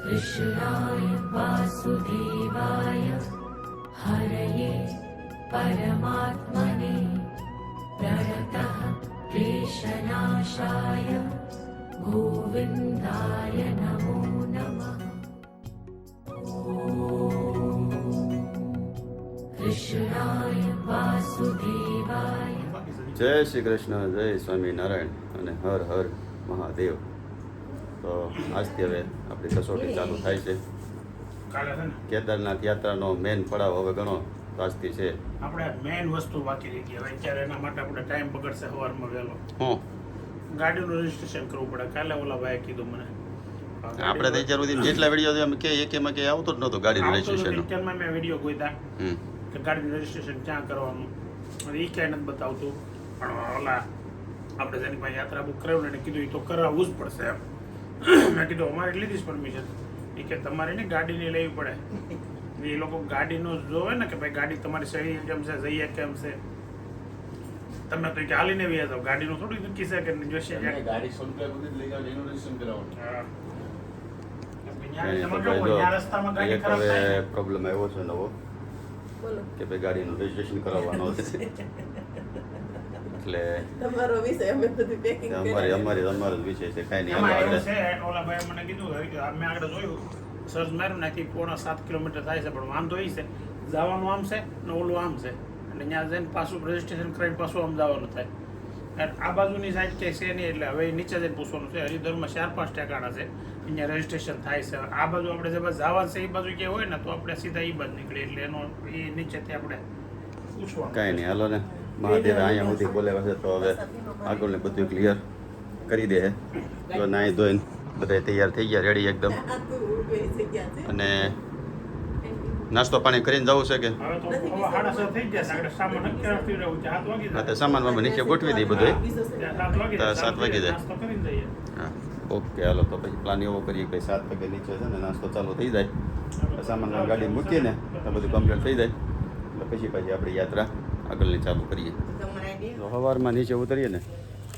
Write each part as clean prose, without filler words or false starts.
कृष्णाय वासुदेवाय हरये परमात्मने प्रणतः क्लेशनाशाय गोविन्दाय नमो नमः। कृष्णाय वासुदेवाय। जय श्री कृष्ण, जय સ્વામિનારાયણ અને હર હર મહાદેવ। તો આજથી હવે આપણી કસોટી ચાલુ થાય છે। કેદારનાથ યાત્રાનો મેન પડાવ હવે ઘણો આજથી છે। આપણે મેન વસ્તુ બાકી રહી ગઈ હવે અત્યારે, એના માટે આપણે ટાઈમ બગડશે સવારમાં વહેલો। હું ગાડીનું રજીસ્ટ્રેશન કરવું પડે। કાલે ઓલા ભાઈએ કીધું મને, આપણે તો અત્યાર સુધી જેટલા વિડીયો અમે કે એકેમાં કે આવતો જ નહોતો ગાડીનું રજીસ્ટ્રેશન। પિક્ચરમાં મેં વિડીયો ગોઈતા કે ગાડીનું રજીસ્ટ્રેશન ક્યાં કરવાનું, એ ક્યાંય નથી બતાવતું। પણ ઓલા આપણે જેની પાસે યાત્રા બુક કરાવ્યું એને કીધું એ તો કરાવવું જ પડશે એમ। મેં કીધું અમારે લીધી જ પરમિશન, એ કે તમારે ને ગાડીની લેવી પડે। એ લોકો ગાડીનું જોવે ને કે ભાઈ ગાડી તમારી સહી કેમ છે, જઈએ કેમ છે। તમે તો કે હાલીને વ્યા જાવ, ગાડીનું થોડું નક્કી છે કે જોશે ગાડી 100 રૂપિયા સુધી લઈ જાવ એનું રજીસ્ટ્રેશન કરાવવાનું। એક હવે પ્રોબ્લેમ આવ્યો છે નવો કે ભાઈ ગાડીનું રજીસ્ટ્રેશન કરાવવાનું છે, એટલે તમારો વિષય અમે બધું પેકિંગ અમારો જ વિષય છે, કાંઈ નહીં એમાં આપણે એવું છે, ઓલા ભાઈ મને કીધું મેં આગળ જોયું સર્ચ માર્યું નાથી 6.5 કિલોમીટર થાય છે, પણ વાંધો એ છે જવાનું આમ છે ને ઓલું આમ છે, એટલે ત્યાં જઈને પાછું રજીસ્ટ્રેશન કરીને પાછું આમ જવાનું થાય। આ બાજુની સાઈડ કે છે નહીં, એટલે હવે નીચે જઈને પૂછવાનું છે। હરિદ્વારમાં 4-5 ઠેકાણા છે અહીંયા રજીસ્ટ્રેશન થાય છે। આ બાજુ આપણે જે બાજુ જવાનું છે એ બાજુ કે હોય ને તો આપણે સીધા એ બાજુ નીકળીએ, એટલે એનો એ નીચેથી આપણે પૂછવાનું। કાંઈ નહીં, હાલો ને મહાદેવ અહીંયા સુધી બોલાવ્યા છે, તો હવે આગળને બધું ક્લિયર કરી દે। તો નાહી ધોઈને બધા તૈયાર થઈ ગયા, રેડી એકદમ। અને નાસ્તો પાણી કરીને જવું છે કે હવે તો 6:30 થઈ ગયા છે, આપણે સામાન નક્કી રાખી રહ્યું છે। 7 વાગી હા, તો સામાનમાં નીચે ગોઠવી દઈએ બધું। 7 વાગી જાય, નાસ્તો કરીને જઈએ। હા, ઓકે, હાલો તો પછી પ્લાન એવો કરીએ કે 7 વાગે નીચે છે ને નાસ્તો ચાલુ થઈ જાય, સામાન ગાડી મૂકીને તો બધું કમ્પ્લીટ થઈ જાય, એટલે પછી આપણી યાત્રા આગળની ચાલુ કરીએ। તો સવારમાં નીચે ઉતરીએ ને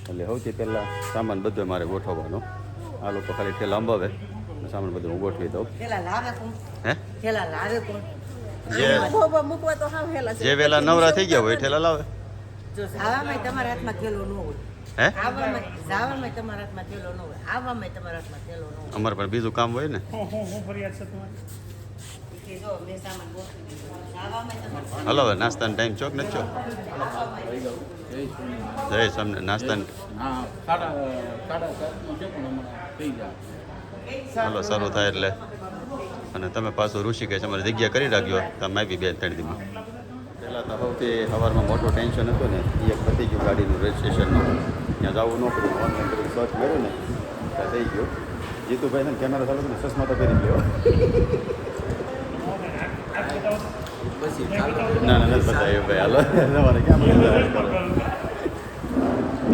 એટલે સૌથી પહેલાં સામાન બધો મારે ગોઠવવાનો। આ લોકો ખાલી ઠેલા અંબાવે, સામાન બધું હું ગોઠવી દઉં। હે મૂકવા તો હાવ હેલા છે। જે વહેલા નવરા થઈ ગયા હોય ઠેલા લાવે। જો જાવામાં તમારા હાથમાં થેલો ન હોય, હે આવવામાં જાવામાં તમારા હાથમાં થેલો ન હોય, આવવામાં તમારા હાથમાં થેલો ન હોય। અમારે પણ બીજું કામ હોય ને। હું ફરિયાદ છે તમારી? કે જો મેં સામાન ગોઠવી દીધો, જાવામાં તમારે હલો, હવે નાસ્તાનો ટાઈમ ચોક નથી છો? જય તમને નાસ્તાનો હાલો શરૂ થાય એટલે, અને તમે પાછું ઋષિકેશ અમારી જગ્યા કરી રાખ્યો, તમે આવી 2-3 દીમાં। પહેલાં તો સૌથી સવારમાં મોટું ટેન્શન હતું ને એ એક પતી ગયું ગાડીનું રજીસ્ટ્રેશનનું, ત્યાં જવું ન પડ્યું, ઓનલાઈન બધું સર્ચ કર્યું ને ત્યાં થઈ ગયું। જીતુભાઈ ને કેમેરા ચાલુ ને ચશ્મા તો કરી ગયો। ના નથી બતાવ્યું ભાઈ, હાલો તમારે ક્યાં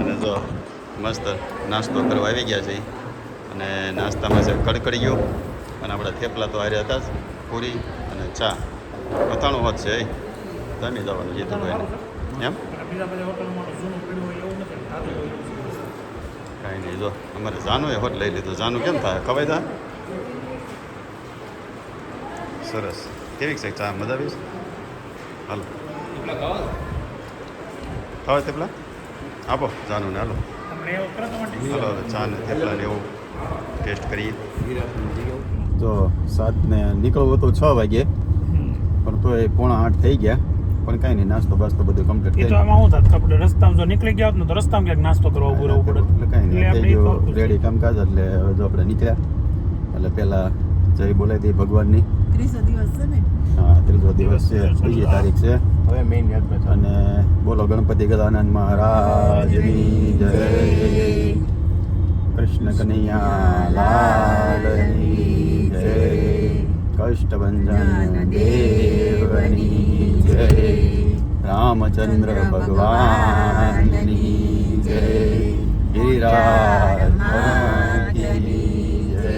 અને જો મસ્ત નાસ્તો કરવા આવી ગયા છે, અને નાસ્તામાં છે કડકડીઓ, અને આપણા થેપલા તો હારે હતા જ, પૂરી અને ચા, અથાણું હોત છે એ જમી જવાનું જીતુભાઈને એમ। કાંઈ નહીં, જો અમારે જાનુએ હોટ લઈ લીધું। જાનું કેમ થાય ખવાય થાય? સરસ, કેવી છે ચા? મજા આવી છે? હાલો ખાવા થેપલા આપો જાનુને, હાલો હાલો હવે ચા ને થેપલા ને એવું ટેસ્ટ કરીએ। તો 7 ને નીકળવું હતું 6 વાગે, પણ તો એ 7:45 થઈ ગયા, પણ કાંઈ નહીં, નાસ્તો બાસ્તો બધું કમ્પ્લીટ થઈ ગયું। આમાં શું થાત, આપણે રસ્તામાં જો નીકળી ગયા હોત ને તો રસ્તામાં ક્યાંક નાસ્તો કરવા ઉભું રહેવું પડે, એટલે કાંઈ નહીં, થઈ ગયું રેડી કામકાજ। એટલે હવે જો આપણે નીકળ્યા એટલે પહેલાં જય બોલાવી દઈએ ભગવાનની। 30 દિવસ છે ને? હા, 30 દિવસ છે, 2 તારીખ છે। હવે મેઇન યાત્રા છે, અને બોલો ગણપતિ ગજાનંદ મહારાજની જય, કૃષ્ણ કનૈયા લાલની જય, કષ્ટભંજન દેવની જય, રામચંદ્ર ભગવાનની જય, ગિરિરાજ ધરણની જય,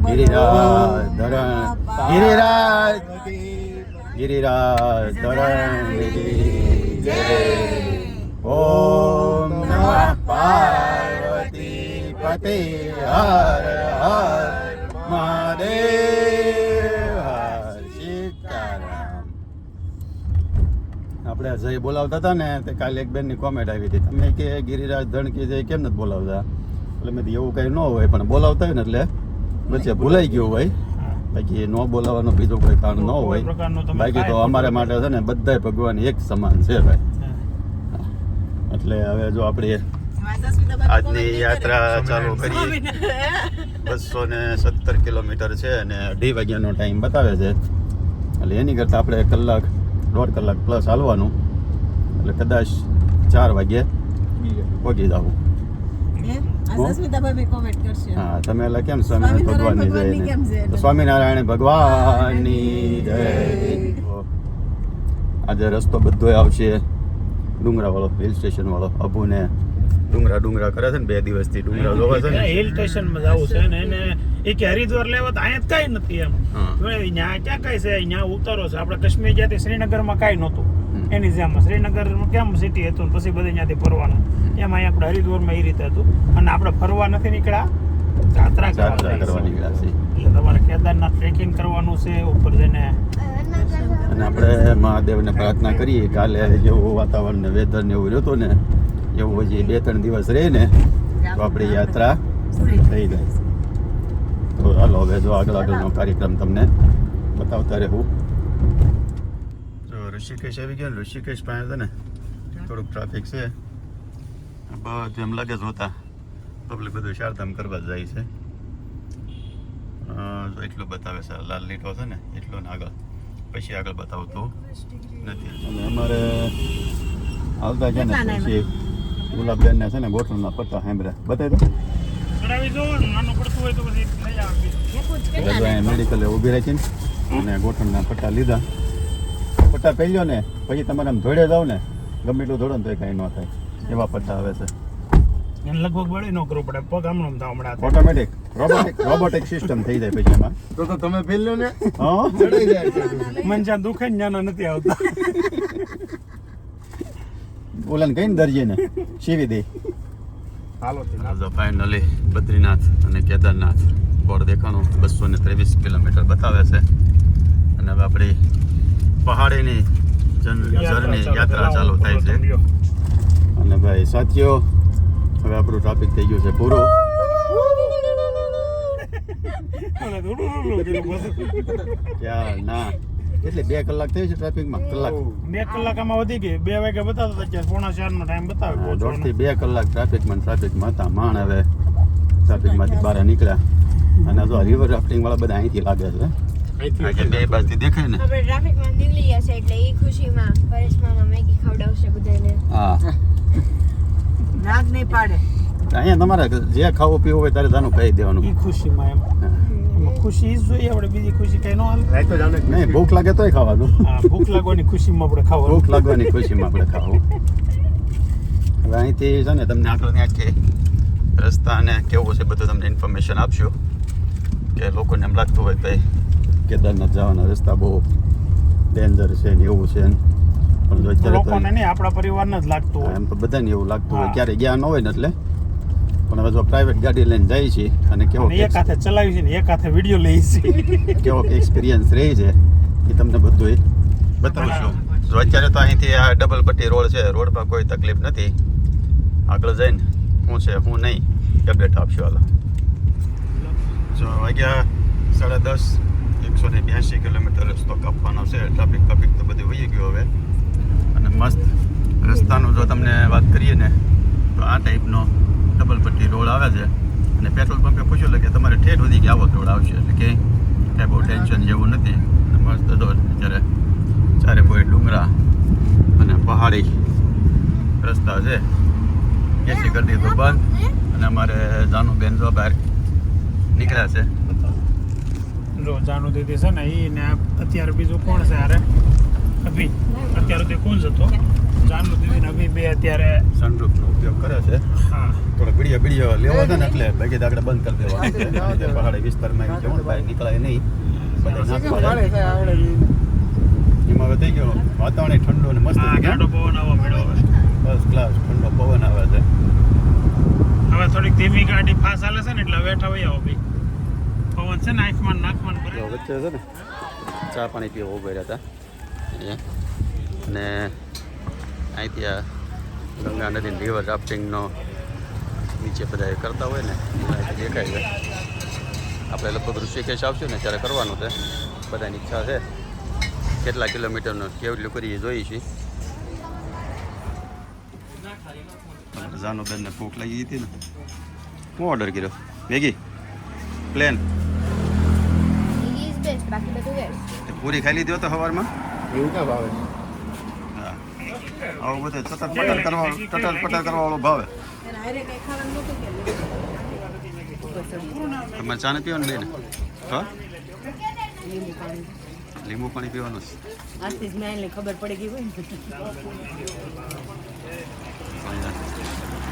ગિરિરાજ ધરણ ગિરિરાજ ધરણની જય। ઓમ નમઃ પાર્વતી પતે હર હર મહાદેવ। જય બોલાવતા હતા ને તે કાલે એક બેનની કોમેન્ટ આવી હતી, તમે કે ગિરિરાજ ધણકી જય કેમ નથી બોલાવતા? એટલે મેં કીધું એવું કંઈ ન હોય, પણ બોલાવતા હોય ને એટલે વચ્ચે ભૂલાઈ ગયું હોય. બાકી ન બોલાવવાનું બીજું કોઈ કારણ ન હોય. બાકી તો અમારે માટે છે ને બધાય ભગવાન એક સમાન છે ભાઈ. એટલે હવે જો આપણે આજની યાત્રા ચાલુ કરીએ. 217 કિલોમીટર છે અને 2 વાગ્યાનો ટાઈમ બતાવે છે. એટલે એની કરતાં આપણે 1.5 કલાક પ્લસ હાલવાનું. એટલે કદાચ 4 વાગ્યે પહોંચી જવું. હા, તમે એટલે કેમ સ્વામિનારાયણ ભગવાનની જય ને સ્વામિનારાયણ ભગવાનની જય. આજે રસ્તો બધો આવશે ડુંગરા વાળો, હિલ સ્ટેશન વાળો. અબુને ડુંગરા કરે છે ને 2 દિવસથી ડુંગરા જોવે છે ને. હિલ સ્ટેશન માં જવું છે ને એને એ કે હરિદ્વાર લેવા તો અહીંયા કઈ નથી એમ. ત્યાં ક્યાં કઈ છે? અહીંયા ઉતારો છે. આપણે કાશ્મીર જ્યાંથી શ્રીનગરમાં કાંઈ નહોતું એની જેમ. શ્રીનગર કેમ સિટી હતું ને પછી બધે ત્યાંથી ફરવાનું, એમાં અહીંયા આપણે હરિદ્વારમાં એ રીતે હતું. અને આપણે ફરવા નથી નીકળ્યા, યાત્રા કરવા નીકળ્યા છે. એટલે તમારે કેદારનાથ ટ્રેકિંગ કરવાનું છે ઉપર જઈને. અને આપણે મહાદેવને પ્રાર્થના કરીએ કાલે જેવું વાતાવરણ ને વેધર ને એવું રહ્યું ને એવું હજી 2-3 દિવસ રહે ને તો આપણી યાત્રા થઈ જાય. તો હાલો હવે જો આગળનો કાર્યક્રમ તમને બતાવતા રહેવું. જો ઋષિકેશ આવી ગયા. ઋષિકેશ પાસે છે ને થોડુંક ટ્રાફિક છે. બધું એમ લાગે જોતા પબ્લિક બધું ચારધામ કરવા જાય છે. એટલું બતાવે છે લાલ લીટો છે ને એટલો ને આગળ, પછી આગળ બતાવતો નથી. અને અમારે આવતા છે ને પછી ગુલાબબેન ને છે ને ગોઠણના પટ્ટા સાંભળ્યા બતાવી દો. નાનું પડતું હોય તો પછી લઈ આવજો. મેડિકલે ઊભી રાખીને અને ગોઠણના પટ્ટા લીધા. પટ્ટા પહેર્યો ને પછી તમારે આમ ધોડે જાવ ને ગમે એટલું ધોડો ને તો કાંઈ ન થાય એવા પટ્ટા આવે છે. એને લગભગ બળી ન કરવું પડે, પગ આમણું થાવ હમણાં ઓટોમેટિક રોબોટિક સિસ્ટમ થઈ જાય પછી એમાં. તો તમે પહેર્યો ને હા, ચડાઈ જાય. મન જ્યાં દુખે ને જ્યાં નથી આવતા. ઓલાને કહીને દરજીને સીવી દે. હાલો ફાઇનલી બદ્રીનાથ અને કેદારનાથ બોર્ડ દેખાણું 223 કિલોમીટર બતાવે છે. અને હવે આપણી પહાડીની જર્ની યાત્રા ચાલુ થાય છે. અને ભાઈ સાથીઓ હવે આપણું ટ્રાફિક થઈ ગયું છે પૂરું. ક્યાં ના એટલે 2 કલાક થઈ છે ટ્રાફિકમાં. 2 કલાક આમાં વધી ગઈ. 2 વાગે બતાવતો અત્યારે 3:45 નો ટાઈમ બતાવે. 1.5 થી 2 કલાક ટ્રાફિકમાં હતા. માણ હવે ટ્રાફિકમાંથી બહાર નીકળ્યા. અને જો રિવર રાફ્ટિંગ વાળા બધા અહીંથી લાગે છે. બે બાજુથી દેખાય ને. આપણે ટ્રાફિકમાં નીકળી ગયા છે એટલે એ ખુશીમાં પરેશ મામા મેગી ખવડાવશે બધાને. હા, નાગ નહીં પાડે. અહીંયા તમારે જે ખાવું પીવું હોય તારે તાનું કહી દેવાનું. ઈ ખુશીમાં એમ ખુશી જોઈએ આપણે, બીજી ખુશી કઈ ન હાલે. નહીં, ભૂખ લાગે તોય ખાવાનું. હા, ભૂખ લાગવાની ખુશીમાં આપણે ખાવાનું. ભૂખ લાગવાની ખુશીમાં આપણે ખાવું. હવે અહીંથી છે ને તમને આગળની આખી રસ્તા અને કેવું છે બધું તમને ઇન્ફોર્મેશન આપશું. કે લોકોને એમ લાગતું હોય કે કેદારનાથ જવાના રસ્તા બહુ ડેન્જર છે ને એવું છે ને. પણ જો અત્યારે લોકોને નહીં, આપણા પરિવારને જ લાગતું હોય. એમ તો બધાને એવું લાગતું હોય, ક્યારે ગયા ન હોય ને એટલે. પણ હવે જો પ્રાઇવેટ ગાડી લઈને જાય છે અને કેવો એક હાથે ચલાવી છે ને એક હાથે વિડીયો લઈ છે, કેવો એક્સપિરિયન્સ રહે છે એ તમને બધું બતાવશું. જો અત્યારે તો અહીંથી આ ડબલ પટ્ટી રોડ છે, રોડમાં કોઈ તકલીફ નથી. આગળ જઈને શું છે શું નહીં અપડેટ આપશું. હાલો જો વાગ્યા 10:30, 182 કિલોમીટર રસ્તો કાપવાનો છે. ટ્રાફિક તો બધું વહી ગયો હવે. અને મસ્ત રસ્તાનું જો તમને વાત કરીએ ને તો આ ટાઈપનો ડબલ પટ્ટી રોડ આવે છે. અને પેટ્રોલ પંપે પૂછ્યું કે તમારે ઠેઠ સુધી આવો રોડ આવશે, એટલે કે કાંઈ બહુ ટેન્શન જેવું નથી. મસ્ત તો અત્યારે ચારે કોઈ ડુંગરા અને પહાડી રસ્તા છે. એસી કરી દીધું બંધ. અને અમારે જાનુબેન જો બહાર નીકળ્યા છે. જો જાનુ દીદી છે ને એ ને અત્યારે બીજું કોણ છે? અરે અભી અત્યારે તે કોણ જતો? જાનુ દીદી ને અભી બે અત્યારે સનરૂફનો ઉપયોગ કરે છે. હા, થોડો બીડીયો લેવો છે ને એટલે બાકી દાખલા બંધ કરી દેવાનું છે. પહાડી વિસ્તારમાં આવી જવું બહાર નીકળાય નહીં. બધા ના પાડે. એમાં હવે થઈ ગયો વાતાવરણ ઠંડુ અને મસ્ત. હા, ગાડો પવન આવો મેળો હવે. ફર્સ્ટ ક્લાસ ઠંડો પવન આવે છે. હવે થોડીક ધીમી ગાડી ફાસ હાલે છે ને એટલે બેઠા હોય આવો ભાઈ. પવન છે ને આંખમાં નાકમાં ભરે. વચ્ચે છે ને ચા પાણી પીવા ઉભા રહ્યા હતા. અને અહીંથી આ ગંગા નદી રિવર રાફ્ટિંગનો નીચે બધા કરતા હોય ને અહીંથી દેખાય છે. આપણે લગભગ ઋષિકેશ આવશું ને ત્યારે કરવાનું છે. બધાની ઈચ્છા છે. કેટલા કિલોમીટરનો કેવડલું કરીએ જોઈએ છીએ. જાનુબેનને ભૂખ લાગી હતી ને, હું ઓર્ડર કર્યો Maggi plane. Maggi is best, બાકી બધું વેસ્ટ. પૂરી ખાઈ લીધી તો સવારમાં. એવું ક્યાં ભાવે હા, આવું બધું ટટર પટર કરવાવાળો ભાવે. એને હારે કઈ ખાવાનું નહોતું કે તમારે ચા નથી પીવાનું બેન? હા, લીંબુ પાણી લીંબુ પાણી પીવાનું છે. આજથી જ મેં ખબર પડી ગઈ હોય ને.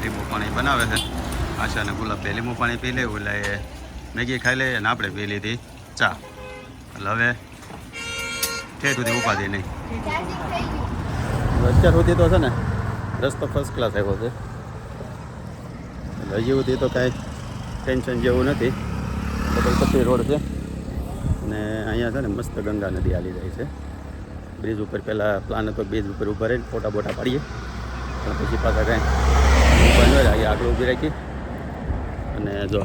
લીંબુ પાણી બનાવે છે આશા અને ગુલાબ. બે લીંબુ પાણી પી લેવું એટલે એ મેગી ખાઈ લે અને આપણે પી લીધી ચા. એટલે હવે ઠેઠ સુધી ઉપાધિ નહીં. ચાર્જિંગ થઈ ગયું. અત્યાર સુધી તો છે ને રસ્તો ફર્સ્ટ ક્લાસ આવ્યો છે. એટલે હજી સુધી તો કાંઈ ટેન્શન જેવું નથી. કબલપટ્ટી રોડ છે અને અહીંયા છે ને મસ્ત ગંગા નદી હાલી જાય છે. બ્રિજ ઉપર પહેલાં પ્લાન હતો બ્રિજ ઉપર ઊભા રહીને ફોટા બોટા પાડીએ, પણ પછી પાછા કાંઈ ઊભા ન રહે. આગળ ઊભી રાખી અને જો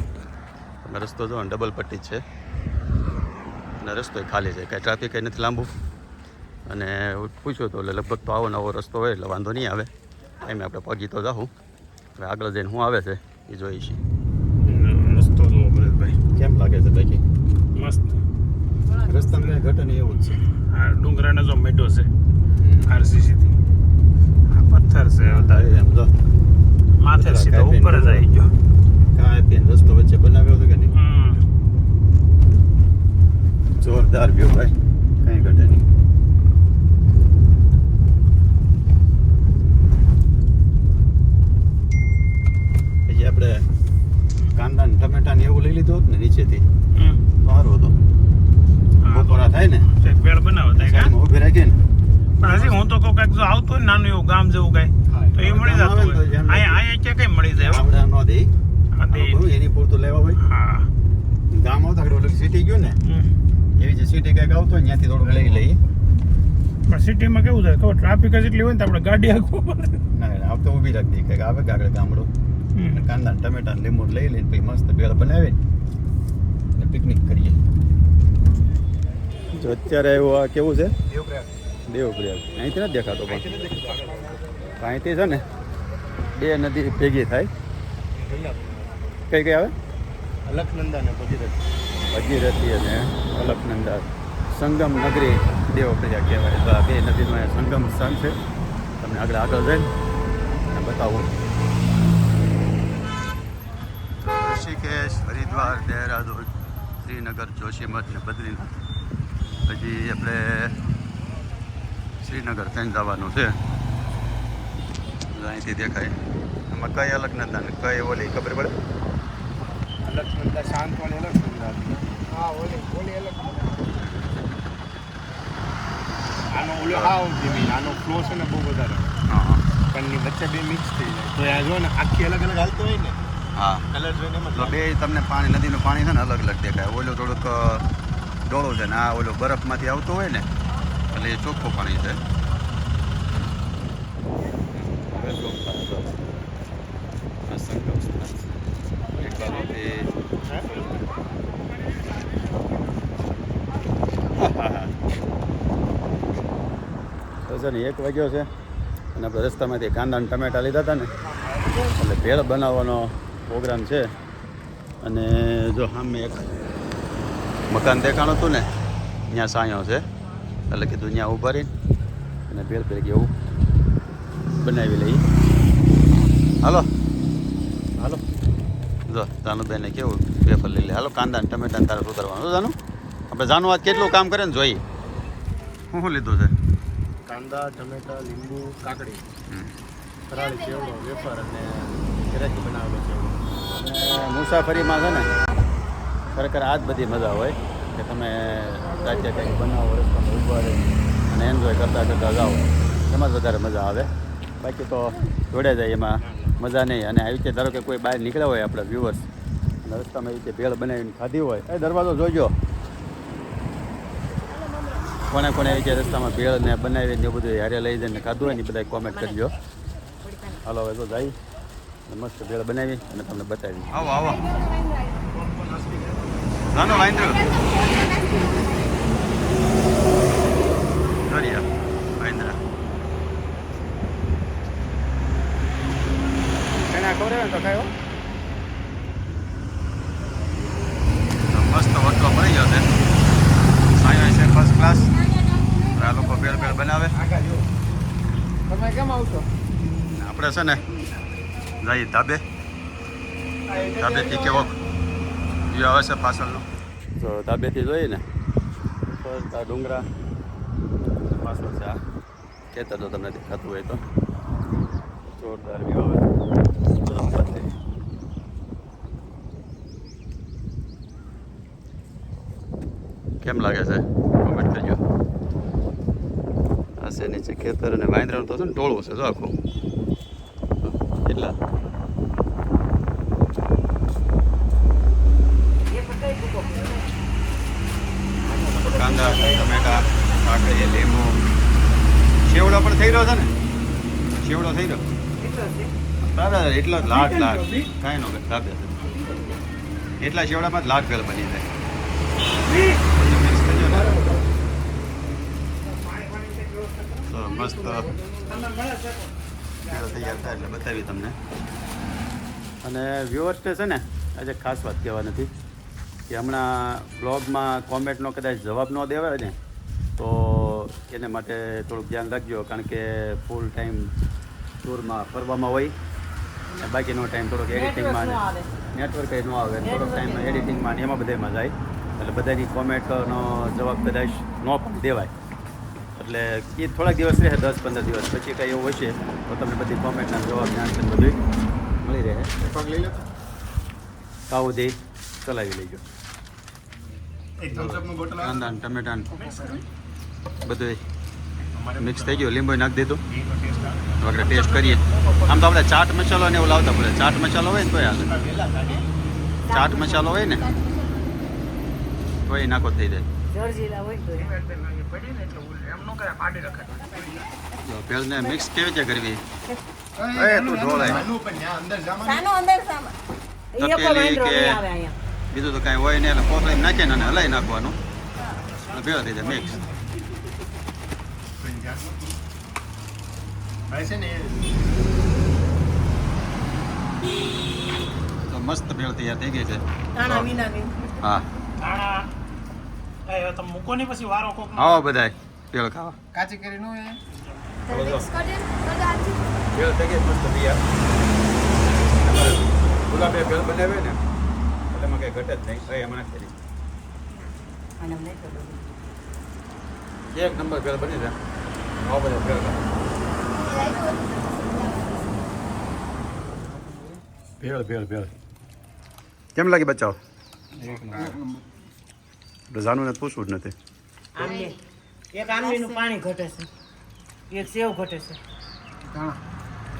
તમે રસ્તો જો ડબલ પટ્ટી જ છે અને રસ્તો ખાલી છે, કાંઈ ટ્રાફિક કંઈ નથી લાંબુ. અને પૂછ્યું તો એટલે લગભગ તો આવો નવો રસ્તો હોય એટલે વાંધો નહીં આવે. એમ આપણે પગી તો જાઉં. હવે આગળ જઈને શું આવે છે એ જોઈ છીએ. રસ્તો જુઓ ભરતભાઈ, કેમ લાગે છે બાકી? મસ્ત. રસ્તામાં કાંઈ ઘટે નહીં એવું જ છે. આ ડુંગરાનો જો મેઢો છે RCC થી. આ પથ્થર છે બધા એમ જો માથે સીધો ઉપર જ આવી ગયો. કાંઈ પીને રસ્તો વચ્ચે બનાવ્યો હતો કે નહીં? જોરદાર વ્યૂ ભાઈ, કાંઈ ઘટે નહીં. પછી આપણે કાંદા ને ટમેટા ને એવું લઈ લીધું હોત ને નીચેથી તો સારું હતું. બપોરા થાય ને એક વેળ બનાવો થાય કા. સાઈડમાં ઊભી રાખીને પણ હજી હું તો કહું કાંઈક જો આવતું હોય ને નાનું એવું ગામ જેવું કાંઈ તો એ મળી જતું હોય. અહીંયા ક્યાં કઈ મળી જાય હો. આપણે ન દઈ હા, દે. એની પૂરતું લેવા હોય. હા. ગામ આવતા ઓલું સિટી ગયું ને એવી જે સિટી કંઈક આવતો હોય ત્યાંથી થોડુંક લઈ લઈએ. પણ સિટીમાં કેવું થાય ખબર, ટ્રાફિક જ એટલી હોય ને તો આપણે ગાડી આખું પડે. ના આવ તો ઊભી રાખી દઈએ કંઈક આવે કે આગળ ગામડું કાંદા ને ટમેટા ને લીંબુ લઈ લઈને પછી મસ્ત ભેળ બનાવીને પિકનિક કરીએ. જો અત્યારે એવું આ કેવું છે દેવપ્રયાગ, અહીંથી નથી દેખાતો પણ અહીંથી છે ને બે નદી ભેગી થાય. કઈ કઈ આવે? અલકનંદા ને ભગીરથી અને અલકનંદા સંગમ નગરી દેવપ્રયાગ કહેવાય. તો આ બે નદીનો અહીંયા સંગમ સ્થાન છે. તમને આગળ જઈને બતાવું. ઋષિકેશ, હરિદ્વાર, દેહરાદૂન, શ્રીનગર, જોશીમઠ ને બદ્રીનાથ. હજી આપણે શ્રીનગર થઈને જવાનું છે. અહીંથી દેખાય. એમાં કઈ અલકનંદા ને કઈ ઓલી ખબર પડે? અલકનંદા શાંત વાળી અલકનંદા. હા ઓલી અલકનંદા. આનો ઓલો હાવ ધીમી, આનો ફ્લો છે ને બહુ વધારે. હા પણ ની વચ્ચે બે મિક્સ થઈ જાય તો આ જો ને આખી અલગ અલગ હાલતો હોય ને હા. કલર જોઈને તો બે તમને પાણી નદીનું પાણી છે ને અલગ અલગ દેખાય. ઓલું થોડુંક ડોળું છે ને આ ઓલું બરફમાંથી આવતું હોય ને એટલે એ ચોખ્ખું પાણી છે. આ સંગમ સ્થાન એક બાજુથી તો છે ને 1 વાગ્યો છે અને આપણે રસ્તામાંથી કાંદા અને ટમેટા લીધા હતા ને એટલે ભેળ બનાવવાનો પ્રોગ્રામ છે. અને જો સામે એક મકાન દેખાણું હતું ને ત્યાં સાયો છે એટલે કીધું ત્યાં ઊભા રહીને અને ભેળ ભેગી એવું બનાવી લઈએ. હાલો હાલો જો જાનુબેને કેવું પેપર લઈ લે. હાલો કાંદા અને ટમેટા તારે સુધારવાનું જાનું. આપણે જાનું આજ કેટલું કામ કરે ને જોઈએ. શું લીધું છે? કાંદા, ટમેટા, લીંબુ, કાકડી, ફરાળી ચેવડો, વેફર અને ઘરેથી બનાવેલો ચેવડો. અને મુસાફરીમાં છે ને ખરેખર આ જ બધી મજા હોય કે તમે રાજ્ય કંઈક બનાવો, રસ્તામાં ઊભા રહી અને એન્જોય કરતાં કરતાં જાઓ, એમાં જ વધારે મજા આવે. બાકી તો જોડે જાય એમાં મજા નહીં. અને આવી રીતે ધારો કે કોઈ બહાર નીકળ્યા હોય આપણા વ્યુઅર્સ અને રસ્તામાં એવી રીતે ભેળ બનાવીને ખાધી હોય, એ દરવાજો જોજો. કોને કોને આવી જાય રસ્તામાં ભેળ ને બનાવી ને એવું બધું હારે લઈ જઈને ખાધું હોય ને બધા કોમેન્ટ કરજો. હાલો હવે તો જાય મસ્ત ભેળ બનાવી અને તમને બતાવી. આવો આવો નાનો વાંદરો વાંદરા એના ખબર તો ખાયો મસ્ત વટલો પડી ગયો છે. સાયો છે ફર્સ્ટ ક્લાસ. આ લોકો ભેળ ભેળ બનાવે. તમે કેમ આવશો? આપણે છે ને જઈએ ધાબેથી કેવો વ્યૂ આવે છે પાછળનો. તો ધાબેથી જોઈએ ને આ ડુંગરા પાછળ છે. આ ખેતર તો તમને દેખાતું હોય તો જોરદાર વ્યૂ આવે. કેમ લાગે છે કોમેન્ટ કરજો. આ છે નીચે ખેતર અને વાંદરાનું તો છે ને ટોળું છે જો આખું એટલા. કાંદા ટમેટા કાકડી લીંબુ શેવડો પણ થઈ રહ્યો છે ને. શેવડો થઈ રહ્યો દાદા એટલો જ લાટ કાંઈ નો દાદા એટલા શેવડામાં જ લાટ ભેળ બની જાય. બધું મિક્સ કરજો ને તો મસ્ત ભેળ તૈયાર થાય એટલે બતાવી તમને. અને વ્યુઅર્સને છે ને આજે ખાસ વાત કહેવા નથી કે હમણાં બ્લોગમાં કોમેન્ટનો કદાચ જવાબ ન દેવાય ને તો એને માટે થોડુંક ધ્યાન રાખજો. કારણ કે ફૂલ ટાઈમ ટૂરમાં ફરવામાં હોય અને બાકીનો ટાઈમ થોડોક એડિટિંગમાં નેટવર્ક ન આવે થોડોક ટાઈમ એડિટિંગમાં એમાં બધામાં જાય એટલે બધાની કોમેન્ટનો જવાબ કદાચ ન પણ દેવાય. એટલે એ થોડાક દિવસ રહે 10-15 દિવસ પછી કંઈ એવું હશે તો તમને બધી કોમેન્ટના જવાબ આન્સર બધું મળી રહે. કાઉદી ચલાવી લેજો. કાંદા ટમેટા બધું મિક્સ થઈ ગયું. લીંબુ નાખી દીધું. આપણે ટેસ્ટ કરીએ. આમ તો આપણે ચાટ મસાલો ને એવું લાવતા પડે. ચાટ મસાલો હોય ને તોય હાલે. ચાટ મસાલો હોય ને તોય નાખો થઈ જાય. ભેળને મિક્સ કેવી રીતે કરવી તું ઢોળાય તપેલી કે બીજું તો કાંઈ હોય ને એટલે કોથળી નાખીને અને હલાવી નાખવાનું ભેળ થઈ જાય મિક્સ. તો મસ્ત ભેળ તૈયાર થઈ ગઈ છે. હા તમે મૂકો નહીં પછી વારો કોક આવો બધાય ભેળ ખાવા. કાચી કરી નો હે મિક્સ કરી દે ભેળ થઈ ગઈ મસ્ત તૈયાર. ગુલાબે ભેળ બનાવે ને એટલે એમાં કંઈ ઘટે જ નહીં. ભાઈ હમણાં કરી એક નંબર ભેળ બની જાય. આવો બધા ભેળ ભેળ ભેળ ભેળ કેમ લાગી બચાવ? જાનુને પૂછવું જ નથી. આમલી એક આમલીનું પાણી ઘટે છે, એક સેવ ઘટે છે.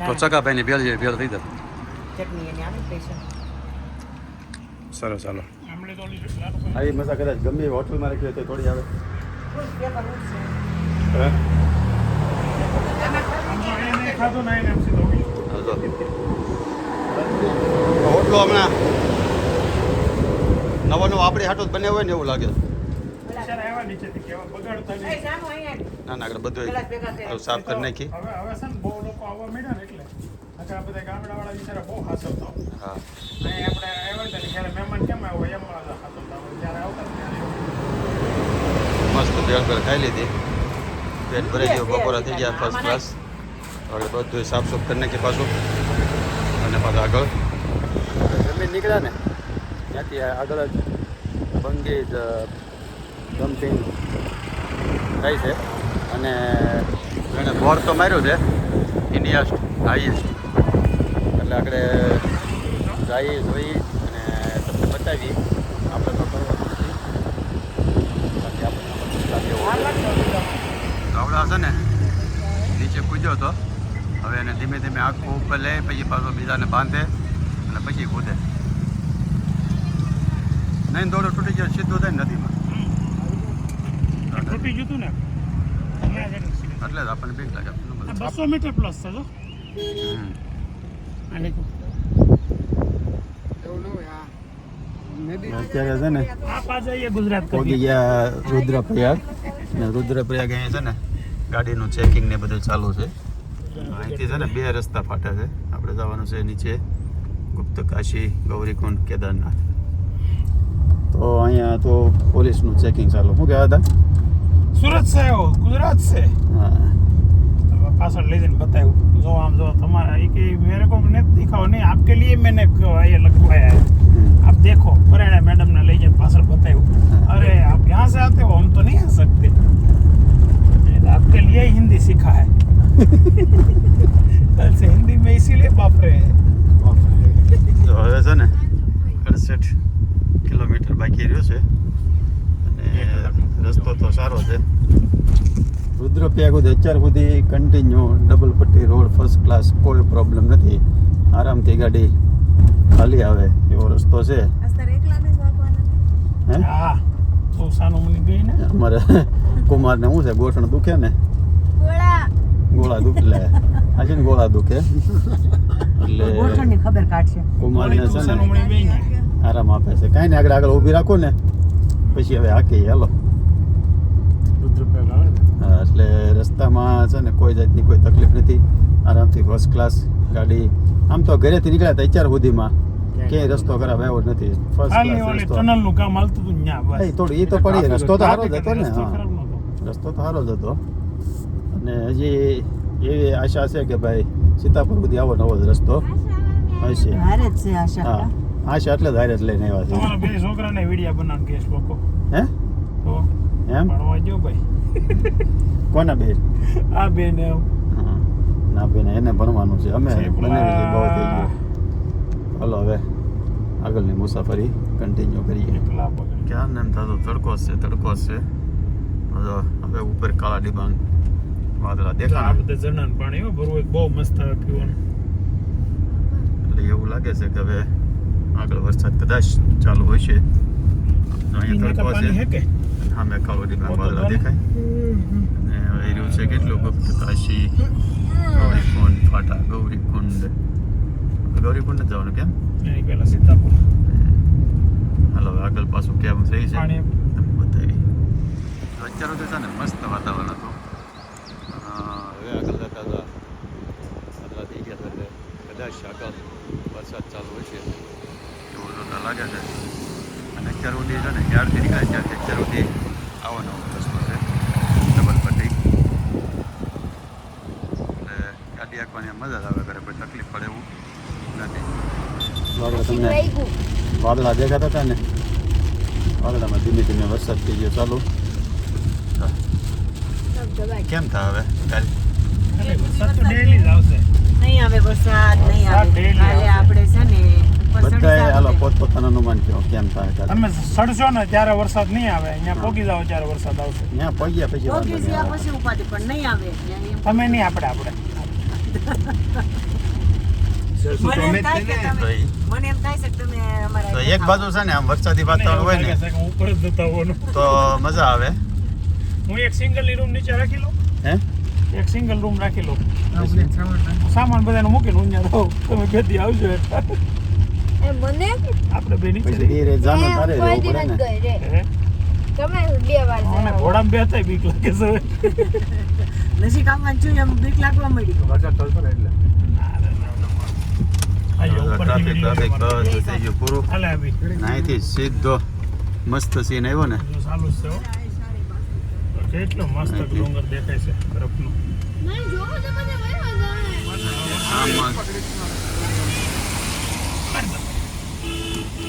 તો ચકાભાઈની ભેળ જેવી ભેળ થઈ જશે. ચટણી એની આવે પૈસા. સરસ ચાલો. આમલી તો આવી મજા કદાચ ગમે એવી હોટલમાં રાખી હોય તો થોડી આવે. ખાધું ના એને સીધો હોટલો હમણાં નવો નવો આપણી હાટો જ બન્યો હોય ને એવું લાગે. નીચેથી કેવા બગાડતા નહીં. ના ના આગળ બધું સાફ કરી નાખી. હવે છે ને બહુ લોકો આવવા માંડ્યા ને એટલે આ બધા ગામડાવાળા બિચારા બહુ હાસવતા. હા અહીં આપણે આવ્યા હતા ને જ્યારે મહેમાન કેમ આવ્યો એમ હાસવતા હોય જ્યારે આવતા ને ત્યારે મસ્ત ભેળ ભેળ ખાઈ લીધી. પેટ ભરાઈ ગયું. બપોરા થઈ ગયા ફર્સ્ટ ક્લાસ. હવે બધું સાફ સુફ કરી નાખી પાછું અને પાછું આગળ જમીન નીકળ્યા ને ત્યાંથી આગળ જ બંગીજ સમથિંગ થાય છે અને એણે બોર તો માર્યું છે ઇન્ડિયા હાઈએસ્ટ. એટલે આપણે જઈએ જોઈ અને તમને બતાવી. આપણે તો કરવાનું નથી બાકી આપણે છે ને નીચે કૂદ્યો હતો. હવે એને ધીમે ધીમે આખું ઉપર લે પછી પાછો બીજાને બાંધે અને પછી કૂદે. નહીં દોડો તૂટી ગયો સીધું થાય નદીમાં. તૂટી ગયું હતું ને અહીંયા જ એટલે. એટલે જ આપણને બીક લાગે આપણને આ બધું. 200 મીટર પ્લસ છે જો હમ. આ લીધું. એવું ન હોય આ નદી અત્યારે છે ને આ પાછા એ ગુજરાત પહોંચી કરી ગયા રુદ્રપ્રયાગ ને રુદ્રપ્રયાગ અહીંયા છે ને ગાડીનું ચેકિંગ ને બધું ચાલુ છે અહીંથી છે ને 2 રસ્તા ફાટે છે આપણે જવાનું છે નીચે ગુપ્ત કાશી ગૌરીકુંડ કેદારનાથ તો અહીંયા તો પોલીસનું ચેકિંગ ચાલુ શું કહેવા હતા સુરત છે એવો ગુજરાત છે હા पासवर्ड ले जन बताया जो हम जो तुम्हारा ये कि मेरे को ने दिखाओ नहीं आपके लिए मैंने ये लगवाया है आप देखो परिणा मैडम ने ले जाए पासवर्ड बताया अरे आप यहाँ से आते हो हम तो नहीं आ सकते आपके लिए ही हिंदी सीखा है कल से हिंदी में इसीलिए बाप रहे हैं તો હવે છે ને 68 કિલોમીટર બાકી રહ્યો છે અને રસ્તો તો સારો છે રુદ્રપ્રયાગ સુધી અત્યાર સુધી કન્ટિન્યુ ડબલ પટ્ટી રોડ ફર્સ્ટ ક્લાસ કોઈ પ્રોબ્લેમ નથી આરામથી ગાડી ખાલી આવે એવો રસ્તો છે હે हाँ तो सानू मुनि गई ना અમારે કુમારને શું છે ગોઠણ દુખે ને ગોળા દુખે આજે ને ગોળા દુખે એટલે ગોઠણની ખબર કાઢશે કુમારને तो છે सानू ને मुनि गई ना આરામ આપે છે કાંઈ ને આગળ ઊભી રાખો ને પછી હવે હાકી હાલો रुद्रप्रयाग આવે હા, એટલે રસ્તામાં છે ને કોઈ જાતની કોઈ તકલીફ નથી આરામથી ફર્સ્ટ ક્લાસ ગાડી આમ તો ઘરેથી નીકળ્યા હતા અત્યાર સુધીમાં ક્યાંય રસ્તો ખરાબ આવ્યો જ નથી ફર્સ્ટ ખાલી ક્લાસ ઓલી રસ્તો ટનલ નું કામ હાલતું હતું ન્યા બસ એ થોડું એ તો પડી રસ્તો તો સારો જ હતો ને રસ્તો હા ખરાબ નહોતો. રસ્તો તો સારો જ હતો અને હજી એવી આશા છે કે ભાઈ સીતાપુર સુધી આવો નવો જ રસ્તો હશે હારે જ છે આશા હા આશા એટલે જ હારે જ લઈને આવ્યા તમારા બે છોકરાને વિડિયા બનાવ કેસ લોકો છે હે તો એમ ભણવા જો ભાઈ કોના બે આ બે ને હા ના બેન એને ભણવાનું છે અમે બનાવી બહુ થઈ ગયું હાલો હવે આગળની મુસાફરી કન્ટિન્યુ કરીએ એકલા પકડી ક્યાં ને એમ થતો તડકો જ છે હવે ઉપર કાળા ડિબાંગ વાદળા આ દેખાય બધા ઝરણાનું પાણી હો ભરવું એક બહુ મસ્ત આવે પીવાનું એટલે એવું લાગે છે કે હવે આગળ વરસાદ કદાચ ચાલુ હોય છે તો અહીંયા પીને કા તડકો પાણી હે છે કે સામે કાળો ડિબાંગ પોતો વાદળા કોને? દેખાય અને હવે રહ્યું છે કેટલું ગુપ્ત કાશી ગૌરીકુંડ ફાટા ગૌરીકુંડ જ જવાનું કેમ એની પહેલા સીતાપુર હાલો હવે આગળ પાછું કેમ થઈ છે પાણી તમને બતાવી અત્યારે તો છે ને મસ્ત વાતાવરણ હતું હવે આગળ જતા હતા આટલા થઈ ગયા એટલે કદાચ આગળ વરસાદ ચાલુ હશે એવું જોતા લાગે છે અને અત્યાર સુધી છે ને જ્યારથી નીકળે ત્યારથી અત્યાર સુધી આવવાનો રસ્તો છે ડબલ પટ્ટી એટલે ગાડી આંકવાની મજા જ આવે કરે કોઈ તકલીફ પડે એવું નથી તમને વાદળા દેખાતા હતા ને વાદળામાં ધીમે ધીમે વરસાદ થઈ ગયો ચાલુ કેમ થાય હવે કાલ અરે વરસાદ તો ડેઈલી જ આવશે નહીં આવે વરસાદ નહીં આવે daily કાલે આવશે. આપણે છે ને ઉપર ચડી બધાએ જવાનું હાલો છે. પોતપોતાનું અનુમાન કહો કેમ થાય કાલે તમે સડશો ને ત્યારે વરસાદ નહીં આવે અહીંયા પોગી જાવ ત્યારે વરસાદ આવશે ત્યાં પગ્યા પછી વાંધો ઓગીસ નહીં ગયા આવે. પછી ઉપાધિ પણ નહીં આવે ત્યાં એમ. તમે નહીં આપણે મને એમ થાય કે તો તમે ઈ- મને એમ થાય છે કે તમે અમારા તો એક બાજુ છે ને આમ વરસાદી વાતાવરણ હોય ને હું ઉપર જ જતા હોવાનું તો મજા આવે હું એક સિંગલ રૂમ નીચે રાખી લઉં હે એક સિંગલ રૂમ રાખી લઉં સામાન બધાને મૂકીને ઊંઝા રહો તમે બેથી આવજો એટલે મને આપણે બે નીચે પછી ધીરે જાનો તારે રહેવું પડે ને હે? તમે બે વાર મને જાઓ. ઘોડામાં બેઠા બીક લાગે છે નજીક આવવાનું છું એમ બીક લાગવા મળી આયો ઉપર ટ્રાફિક ટ્રાફિક બધું થઈ ગયું પૂરું હાલે આવી અને અહીંથી સીધો મસ્ત સીન આવ્યો ને જો ચાલુ જ છે હો. કેટલો મસ્ત ડુંગર દેખાય છે બરફનો આમાં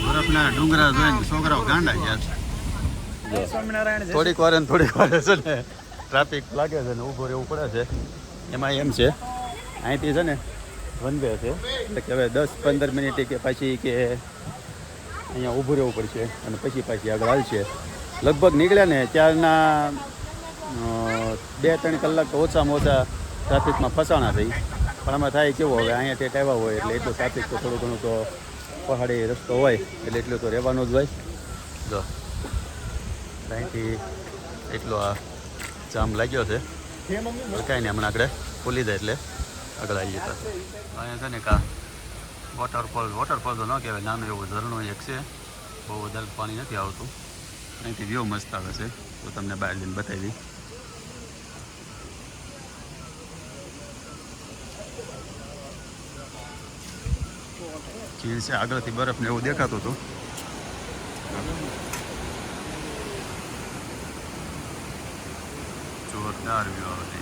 બરફના ડુંગરા જોઈને છોકરાઓ ગાંડા ગયા સ્વામિનારાયણ જય થોડીક વાર ને થોડીક વાર છે ને ટ્રાફિક લાગે છે ને ઊભું રહેવું પડે છે એમાં એમ છે અહીંથી છે ને વન વે છે એટલે કે હવે 10-15 મિનિટે કે પાછી કે અહીંયા ઊભું રહેવું પડશે અને પછી પાછી આગળ હાલશે લગભગ નીકળ્યા ને ત્યારના 2-3 કલાક તો ઓછામાં ઓછા ટ્રાફિકમાં ફસાણા થઈ પણ આમાં થાય કેવો હવે અહીંયા ટેટ આવ્યા હોય એટલે એટલું ટ્રાફિક તો થોડું ઘણું તો પહાડી રસ્તો હોય એટલે એટલું તો રહેવાનું જ હોય જો અહીંથી એટલો આ જામ લાગ્યો છે છે મમ્મી કાંઈ નહીં હમણાં આગળ ખોલી જાય એટલે આગળ આવી જતા અહીંયા છે ને કા વોટરફોલ તો ન કહેવાય, નાનું એવું ઝરણું એક છે, બહુ વધારે પાણી નથી આવતું. અહીંથી વ્યૂ મસ્ત આવે છે, તો તમને બહાર જઈને બતાવી દઈ. ખીણ છે, આગળથી બરફ ને એવું દેખાતું હતું. જોરદાર વ્યૂ આવે છે.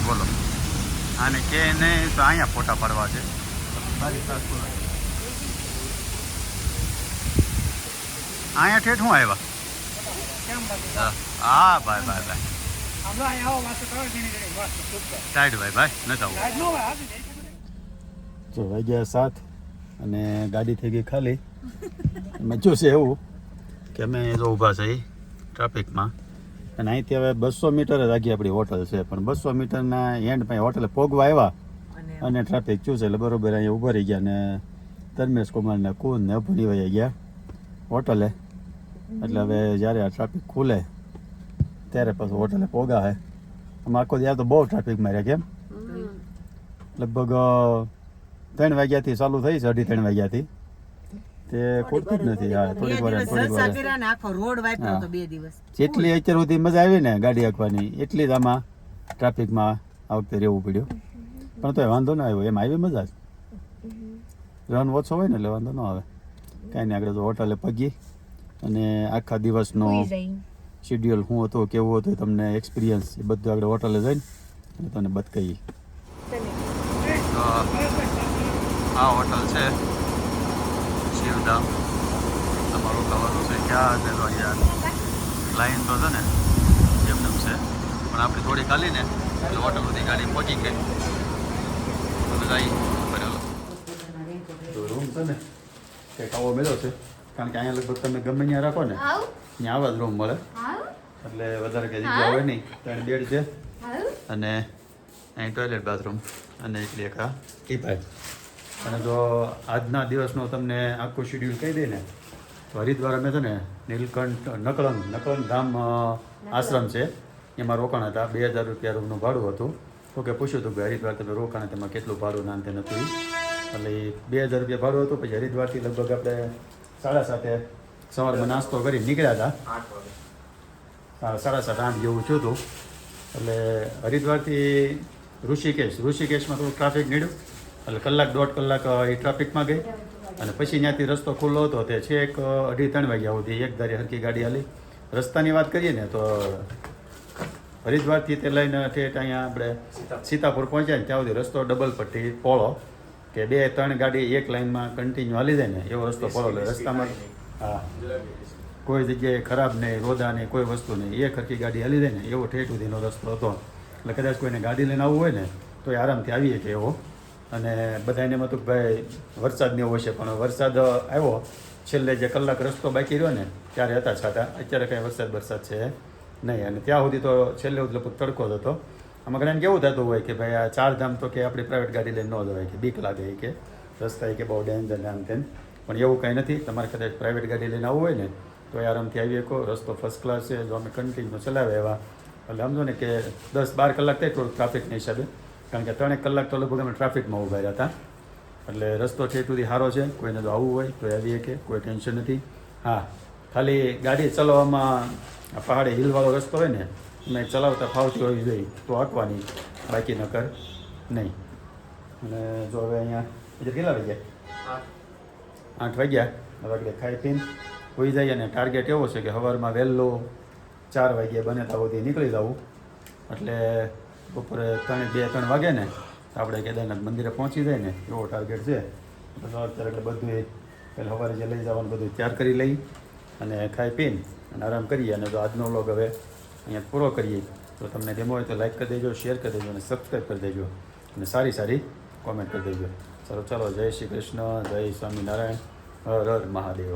બોલો આને કે નહીં તો અહીંયા ફોટા પાડવા છે. અહીંયા ઠેઠ શું આવ્યા? હા ભાઈ ટાઈટ ભાઈ નથી આવું. જો વાગ્યા 7 અને ગાડી થઈ ગઈ ખાલી. એમાં જો છે એવું કે અમે જો ઊભા છે ટ્રાફિકમાં, અને અહીંથી હવે 200 મીટર જ આગી આપણી હોટલ છે, પણ 200 મીટરના એન્ડ પાસે હોટલે પોગવા આવ્યા અને ટ્રાફિક થયું છે એટલે બરોબર અહીંયા ઊભા રહી ગયા. અને ધર્મેશ કુમારને કુન ને અભણી વહી ગયા હોટલે. એટલે હવે જ્યારે આ ટ્રાફિક ખુલે ત્યારે પાછું હોટલે પોગા હે. આમાં આખો યાર તો બહુ ટ્રાફિક માર્યા. કેમ લગભગ 3 વાગ્યાથી ચાલુ થઈ છે, 2:30 વાગ્યાથી તે ખૂટતું જ નથી. હા થોડીક વાર જેટલી અત્યાર સુધી મજા આવી ને ગાડી હાંકવાની એટલી જ આમાં ટ્રાફિકમાં આ વખતે રહેવું પડ્યું. પણ તો વાંધો ના આવ્યો, એમ આવી મજા જ. રન ઓછો હોય ને એટલે વાંધો ન આવે. કાંઈ નહીં, આગળ તો હોટલે પગી અને આખા દિવસનો શેડ્યુલ શું હતું કેવું હતું તમને એક્સપિરિયન્સ એ બધું આગળ હોટલે જઈને અને તમને બતાવી. આ હોટલ છે શિવધામ. તમારું ખાવાનું છે ક્યાં છે તો યાર લાઈન તો છે ને એમને છે, પણ આપણી થોડી ખાલી ને એટલે હોટલ બધી ગાડી પહોંચી ગઈ. બધા કરેલો રૂમ છે ને કંઈક આવો મળ્યો છે, કારણ કે અહીંયા લગભગ તમે ગમે ત્યાં રાખો ને ત્યાં આવા જ રૂમ મળે, એટલે વધારે કંઈ જગ્યા હોય નહીં. 3 બેડ છે અને અહીં ટોયલેટ બાથરૂમ અને એટલી એક આ ટીપાઈ. અને જો આજના દિવસનો તમને આખું શેડ્યુલ કહી દે ને તો હરિદ્વાર અમે છે ને નીલકંઠ નકલંગ ધામ આશ્રમ છે એમાં રોકાણ હતા. 2000 રૂપિયા રૂમનું ભાડું હતું. તો કે પૂછ્યું હતું કે હરિદ્વાર તમે રોકાણ તેમાં કેટલું ભાડું ના તે નહોતું, એટલે 2000 રૂપિયા ભાડું હતું. પછી હરિદ્વારથી લગભગ આપણે 7:30 સવારમાં નાસ્તો કરી નીકળ્યા હતા. 7:30 8 જેવું થયું હતું. એટલે હરિદ્વારથી ઋષિકેશમાં થોડું ટ્રાફિક નીડ્યું, એટલે 1-1.5 કલાક એ ટ્રાફિકમાં ગઈ. અને પછી ત્યાંથી રસ્તો ખુલ્લો હતો તે છે 2:30 વાગ્યા સુધી એક ધારી હરકી ગાડી હાલી. રસ્તાની વાત કરીએ ને તો હરિદ્વારથી તે લઈને ઠેઠ અહીંયા આપણે સીતાપુર પહોંચ્યા ને ત્યાં સુધી રસ્તો ડબલ પટ્ટી પોળો, કે 2-3 ગાડી એક લાઇનમાં કન્ટિન્યુ હાલી જાય ને એવો રસ્તો પોળો. રસ્તામાં હા કોઈ જગ્યાએ ખરાબ નહીં, રોદા નહીં, કોઈ વસ્તુ નહીં, એક હરકી ગાડી હાલી જાય ને એવો ઠેઠ સુધીનો રસ્તો હતો. એટલે કદાચ કોઈને ગાડી લઈને આવવું હોય ને તો એ આરામથી આવીએ કે એવો. અને બધાને એમ હતું કે ભાઈ વરસાદ ને એવો છે, પણ વરસાદ આવ્યો છેલ્લે જે કલાક રસ્તો બાકી રહ્યો ને ત્યારે હતા છાતા. અત્યારે કાંઈ વરસાદ છે નહીં. અને ત્યાં સુધી તો છેલ્લે સુધી લગભગ તડકો જ હતો. આમાં ઘણાને કેવું થતું હોય કે ભાઈ આ 4 ધામ તો કે આપણી પ્રાઇવેટ ગાડી લઈને ન જવાય, કે બીક લાગે કે રસ્તા કે બહુ ડેન્જર ને આમ તેમ. પણ એવું કાંઈ નથી. તમારે કદાચ પ્રાઇવેટ ગાડી લઈને આવવું હોય ને તો એ આરામથી આવી શકો. રસ્તો ફર્સ્ટ ક્લાસ છે. જો અમે કન્ટિન્યુ ચલાવે એવા એટલે સમજો ને કે 10-12 કલાક થાય થોડુંક ટ્રાફિકના હિસાબે, કારણ કે 3 કલાક તો લગભગ અમે ટ્રાફિકમાં ઊભા રહ્યા હતા. એટલે રસ્તો છે સુધી સારો છે. કોઈને જો આવવું હોય તો આવીએ કે કોઈ ટેન્શન નથી. હા ખાલી ગાડી ચલાવવામાં આ પહાડી હિલવાળો રસ્તો હોય ને અમે ચલાવતા ફાવતી હોવી જોઈએ તો હાંકવાની, બાકી ન કર નહીં. અને જો હવે અહીંયા કેટલા વાગ્યા? 8 વાગ્યા. હવે એટલે ખાઈ પીને હોઈ જાય. અને ટાર્ગેટ એવો છે કે સવારમાં વહેલો 4 વાગ્યે બને ત્યાં સુધી નીકળી જવું, એટલે બપોરે 2-3 વાગે ને આપણે કેદારનાથ મંદિરે પહોંચી જાય ને એવો ટાર્ગેટ છે. અત્યારે એટલે બધું પહેલાં સવારે જે લઈ જવાનું બધું તૈયાર કરી લઈ અને ખાઈ પીને અને આરામ કરીએ. અને જો આજનો વ્લોગ હવે અહીંયા પૂરો કરીએ. તો તમને ગમ્યો હોય તો લાઈક કરી દેજો, શેર કરી દેજો અને સબસ્ક્રાઈબ કરી દેજો અને સારી કોમેન્ટ કરી દેજો. ચાલો જય શ્રી કૃષ્ણ, જય સ્વામિનારાયણ, હર હર મહાદેવ.